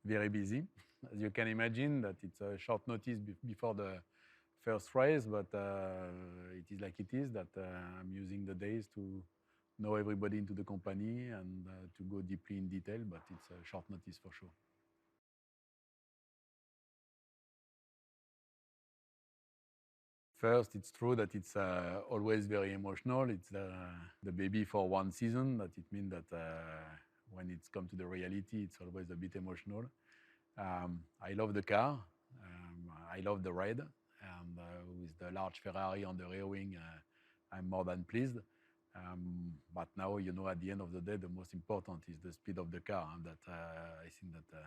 very busy. As you can imagine, that it's a short notice before the first race, but it is like it is, that I'm using the days to know everybody into the company and to go deeply in detail, but it's a short notice for sure. First, it's true that it's always very emotional. It's the baby for one season. That it means that when it's come to the reality, it's always a bit emotional. I love the car. I love the ride. And with the large Ferrari on the rear wing, I'm more than pleased. But now, you know, at the end of the day, the most important is the speed of the car. And that I think that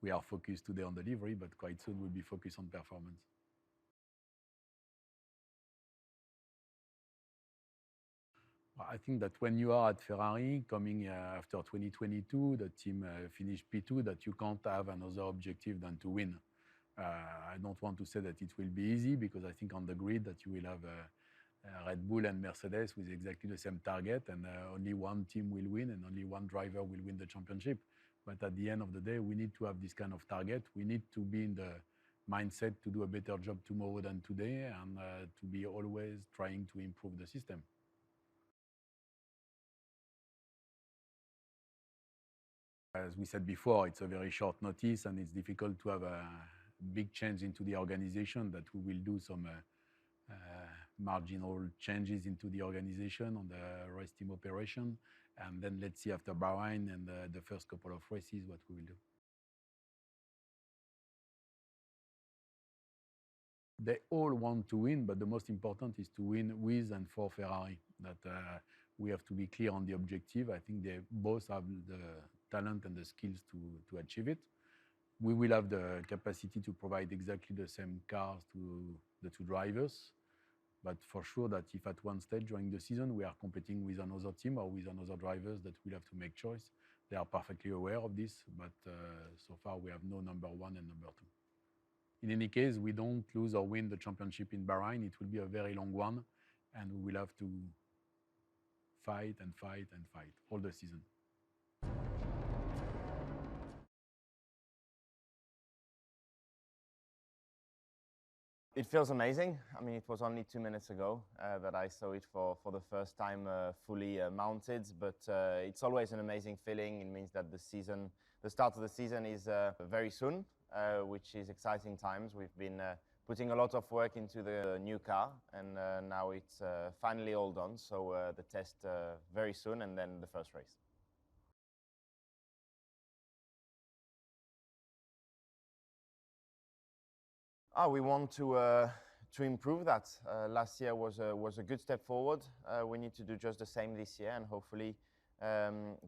we are focused today on delivery, but quite soon we'll be focused on performance. I think that when you are at Ferrari, coming after 2022, the team finished P2, that you can't have another objective than to win. I don't want to say that it will be easy, because I think on the grid that you will have Red Bull and Mercedes with exactly the same target, and only one team will win and only one driver will win the championship. But at the end of the day, we need to have this kind of target. We need to be in the mindset to do a better job tomorrow than today, and to be always trying to improve the system. As we said before, it's a very short notice, and it's difficult to have a big change into the organization, that we will do some marginal changes into the organization on the race team operation. And then let's see after Bahrain and the first couple of races what we will do. They all want to win, but the most important is to win with and for Ferrari. That we have to be clear on the objective. I think they both have the talent and the skills to achieve it. We will have the capacity to provide exactly the same cars to the two drivers. But for sure that if at one stage during the season we are competing with another team or with another drivers, that we'll have to make choice. They are perfectly aware of this, but so far we have no number one and number two. In any case, we don't lose or win the championship in Bahrain. It will be a very long one, and we will have to fight and fight and fight all the season. It feels amazing. I mean, it was only 2 minutes ago that I saw it for the first time fully mounted, but it's always an amazing feeling. It means that the start of the season is very soon, which is exciting times. We've been putting a lot of work into the new car, and now it's finally all done. So the test very soon, and then the first race. We want to improve that. Last year was a good step forward. We need to do just the same this year, and hopefully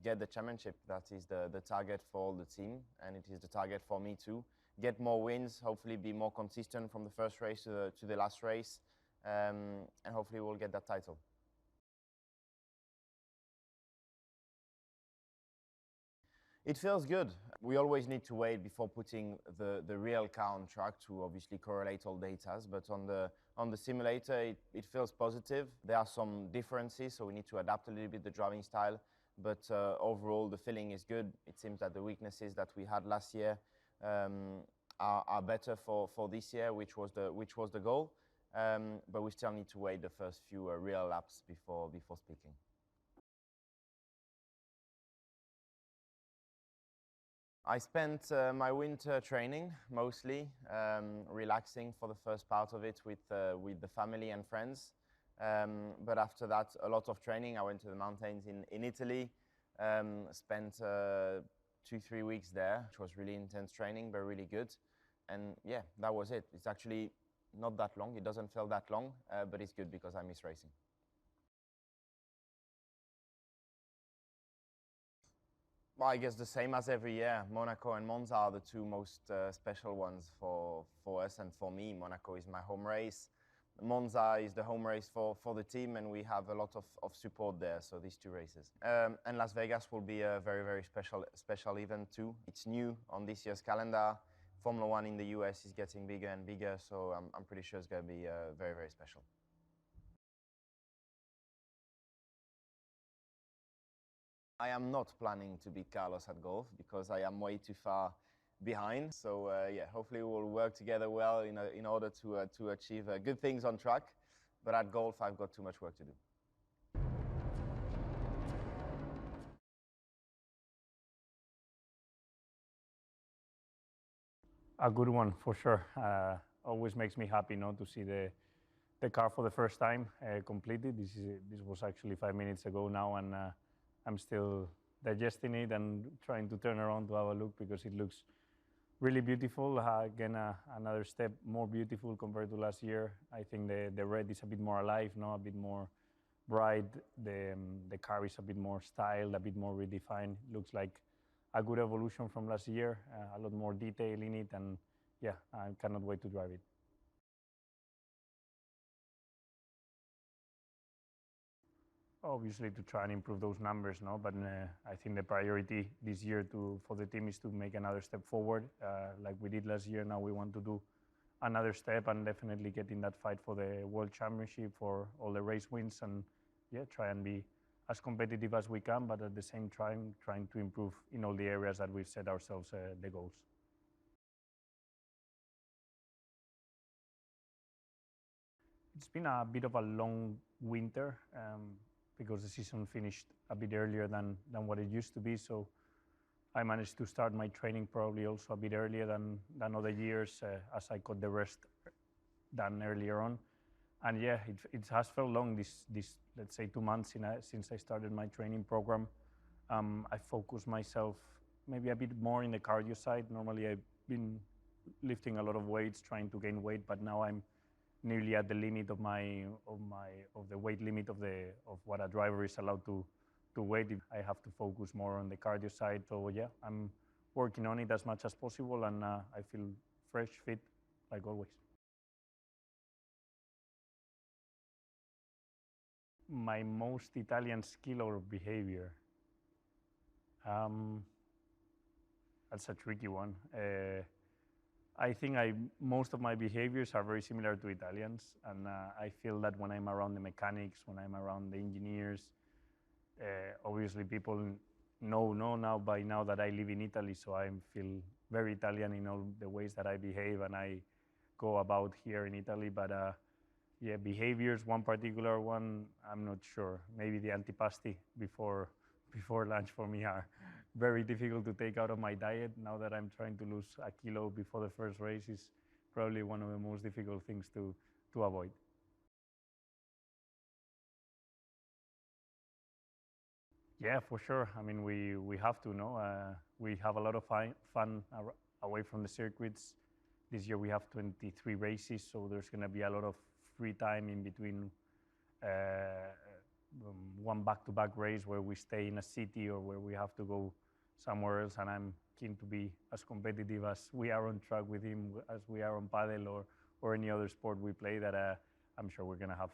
get the championship. That is the target for all the team, and it is the target for me too. Get more wins, hopefully be more consistent from the first race to the last race, and hopefully we'll get that title. It feels good. We always need to wait before putting the real car on track to obviously correlate all data, but on the simulator it feels positive. There are some differences, so we need to adapt a little bit the driving style, but overall the feeling is good. It seems that the weaknesses that we had last year are better for this year, which was the goal, but we still need to wait the first few real laps before speaking. I spent my winter training mostly, relaxing for the first part of it with the family and friends. But after that, a lot of training. I went to the mountains in Italy, spent 2-3 weeks there, which was really intense training, but really good. And yeah, that was it. It's actually not that long. It doesn't feel that long, but it's good because I miss racing. Well, I guess the same as every year. Monaco and Monza are the two most special ones for us and for me. Monaco is my home race. Monza is the home race for the team, and we have a lot of support there, so these two races. And Las Vegas will be a very, very special event too. It's new on this year's calendar. Formula One in the US is getting bigger and bigger, so I'm pretty sure it's going to be very, very special. I am not planning to beat Carlos at golf because I am way too far behind. So yeah, hopefully we'll work together well in order to achieve good things on track. But at golf, I've got too much work to do. A good one for sure. Always makes me happy, to see the car for the first time completed. This was actually 5 minutes ago now, and I'm still digesting it and trying to turn around to have a look because it looks really beautiful. Again, another step more beautiful compared to last year. I think the red is a bit more alive, a bit more bright. The car is a bit more styled, a bit more redefined. Looks like a good evolution from last year, a lot more detail in it, and yeah, I cannot wait to drive it. Obviously to try and improve those numbers, but I think the priority this year for the team is to make another step forward, like we did last year. Now we want to do another step and definitely get in that fight for the World Championship, for all the race wins, and yeah, try and be as competitive as we can, but at the same time trying to improve in all the areas that we've set ourselves the goals. It's been a bit of a long winter because the season finished a bit earlier than what it used to be. So I managed to start my training probably also a bit earlier than other years as I got the rest done earlier on. And yeah, it has felt long, this let's say 2 months since I started my training program. I focused myself maybe a bit more in the cardio side. Normally I've been lifting a lot of weights, trying to gain weight, but now I'm nearly at the limit of the weight limit of what a driver is allowed to weight. I have to focus more on the cardio side. So yeah, I'm working on it as much as possible, and I feel fresh, fit, like always. My most Italian skill or behavior? That's a tricky one. I think most of my behaviors are very similar to Italians, and I feel that when I'm around the mechanics, when I'm around the engineers, obviously people know now by now that I live in Italy, so I feel very Italian in all the ways that I behave and I go about here in Italy. But yeah, behaviors, one particular one, I'm not sure. Maybe the antipasti before lunch for me are very difficult to take out of my diet. Now that I'm trying to lose a kilo before the first race is probably one of the most difficult things to avoid. Yeah, for sure. I mean, we have to, we have a lot of fun away from the circuits. This year we have 23 races, so there's going to be a lot of free time in between one back-to-back race where we stay in a city or where we have to go somewhere else, and I'm keen to be as competitive as we are on track with him, as we are on paddle or any other sport we play, that I'm sure we're going to have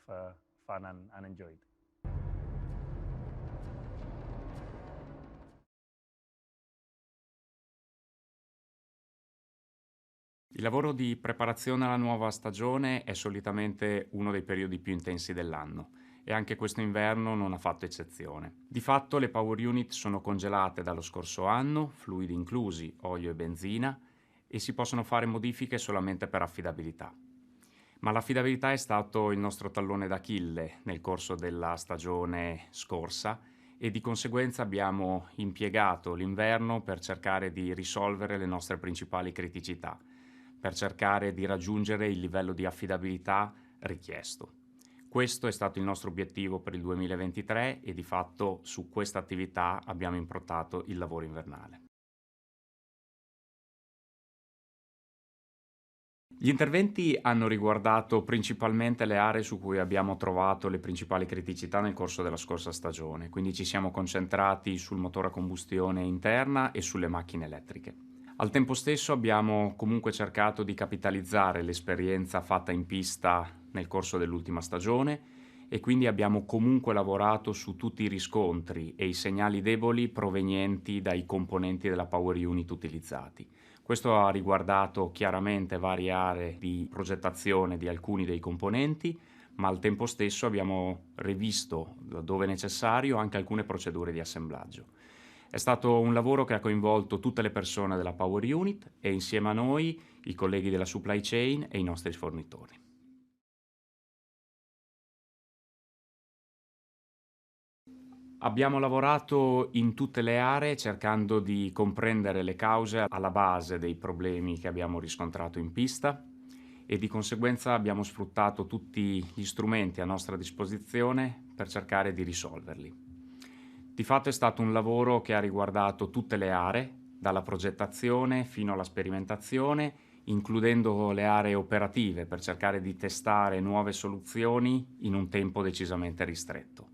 fun and enjoy it. Il lavoro di preparazione alla nuova stagione è solitamente uno dei periodi più intensi dell'anno e anche questo inverno non ha fatto eccezione. Di fatto le power unit sono congelate dallo scorso anno, fluidi inclusi, olio e benzina, e si possono fare modifiche solamente per affidabilità. Ma l'affidabilità è stato il nostro tallone d'Achille nel corso della stagione scorsa e di conseguenza abbiamo impiegato l'inverno per cercare di risolvere le nostre principali criticità, per cercare di raggiungere il livello di affidabilità richiesto. Questo è stato il nostro obiettivo per il 2023 e di fatto su questa attività abbiamo improntato il lavoro invernale. Gli interventi hanno riguardato principalmente le aree su cui abbiamo trovato le principali criticità nel corso della scorsa stagione, quindi ci siamo concentrati sul motore a combustione interna e sulle macchine elettriche. Al tempo stesso abbiamo comunque cercato di capitalizzare l'esperienza fatta in pista nel corso dell'ultima stagione e quindi abbiamo comunque lavorato su tutti i riscontri e i segnali deboli provenienti dai componenti della power unit utilizzati. Questo ha riguardato chiaramente varie aree di progettazione di alcuni dei componenti, ma al tempo stesso abbiamo rivisto, dove necessario, anche alcune procedure di assemblaggio. È stato un lavoro che ha coinvolto tutte le persone della Power Unit e insieme a noi i colleghi della supply chain e i nostri fornitori. Abbiamo lavorato in tutte le aree cercando di comprendere le cause alla base dei problemi che abbiamo riscontrato in pista e di conseguenza abbiamo sfruttato tutti gli strumenti a nostra disposizione per cercare di risolverli. Di fatto è stato un lavoro che ha riguardato tutte le aree, dalla progettazione fino alla sperimentazione, includendo le aree operative per cercare di testare nuove soluzioni in un tempo decisamente ristretto.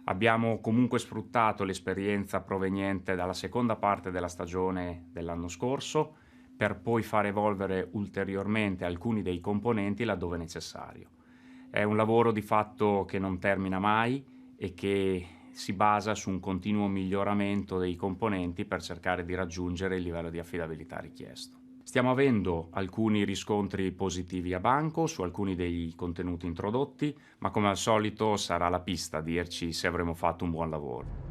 Abbiamo comunque sfruttato l'esperienza proveniente dalla seconda parte della stagione dell'anno scorso per poi far evolvere ulteriormente alcuni dei componenti laddove necessario. È un lavoro di fatto che non termina mai e che si basa su un continuo miglioramento dei componenti per cercare di raggiungere il livello di affidabilità richiesto. Stiamo avendo alcuni riscontri positivi a banco su alcuni dei contenuti introdotti, ma come al solito sarà la pista a dirci se avremo fatto un buon lavoro.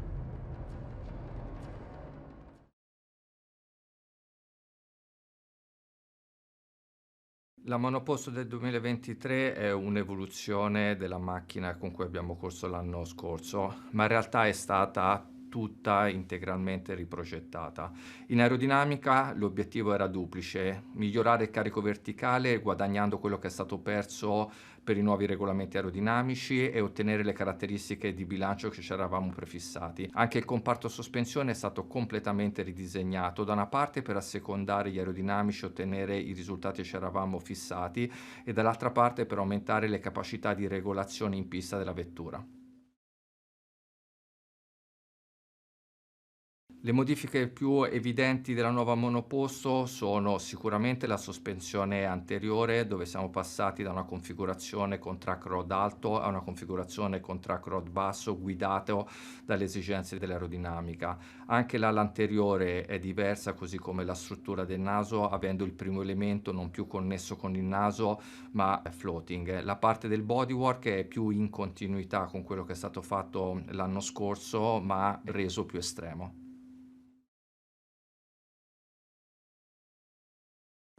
La monoposto del 2023 è un'evoluzione della macchina con cui abbiamo corso l'anno scorso, ma in realtà è stata tutta integralmente riprogettata. In aerodinamica l'obiettivo era duplice: migliorare il carico verticale guadagnando quello che è stato perso per i nuovi regolamenti aerodinamici e ottenere le caratteristiche di bilancio che ci eravamo prefissati. Anche il comparto sospensione è stato completamente ridisegnato, da una parte per assecondare gli aerodinamici e ottenere i risultati che ci eravamo fissati e dall'altra parte per aumentare le capacità di regolazione in pista della vettura. Le modifiche più evidenti della nuova monoposto sono sicuramente la sospensione anteriore, dove siamo passati da una configurazione con track rod alto a una configurazione con track rod basso, guidato dalle esigenze dell'aerodinamica. Anche l'ala anteriore è diversa, così come la struttura del naso, avendo il primo elemento non più connesso con il naso ma floating. La parte del bodywork è più in continuità con quello che è stato fatto l'anno scorso, ma reso più estremo.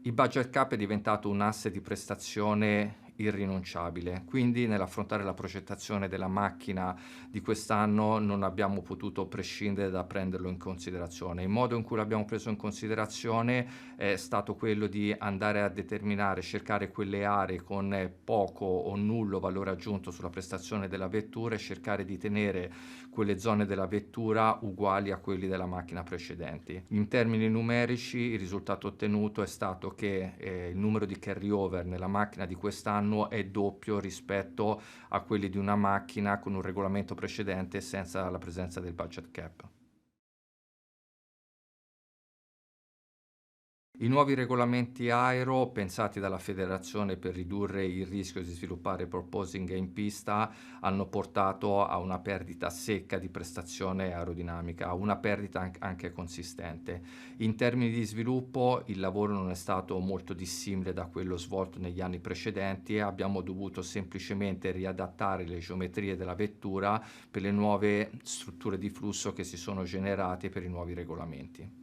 Il budget cap è diventato un asse di prestazione irrinunciabile, quindi nell'affrontare la progettazione della macchina di quest'anno non abbiamo potuto prescindere da prenderlo in considerazione. Il modo in cui l'abbiamo preso in considerazione è stato quello di andare a determinare, cercare quelle aree con poco o nullo valore aggiunto sulla prestazione della vettura e cercare di tenere quelle zone della vettura uguali a quelli della macchina precedenti. In termini numerici il risultato ottenuto è stato che il numero di carryover nella macchina di quest'anno è doppio rispetto a quelli di una macchina con un regolamento precedente senza la presenza del budget cap. I nuovi regolamenti aero, pensati dalla federazione per ridurre il rischio di sviluppare porpoising in pista, hanno portato a una perdita secca di prestazione aerodinamica, una perdita anche consistente. In termini di sviluppo il lavoro non è stato molto dissimile da quello svolto negli anni precedenti e abbiamo dovuto semplicemente riadattare le geometrie della vettura per le nuove strutture di flusso che si sono generate per i nuovi regolamenti.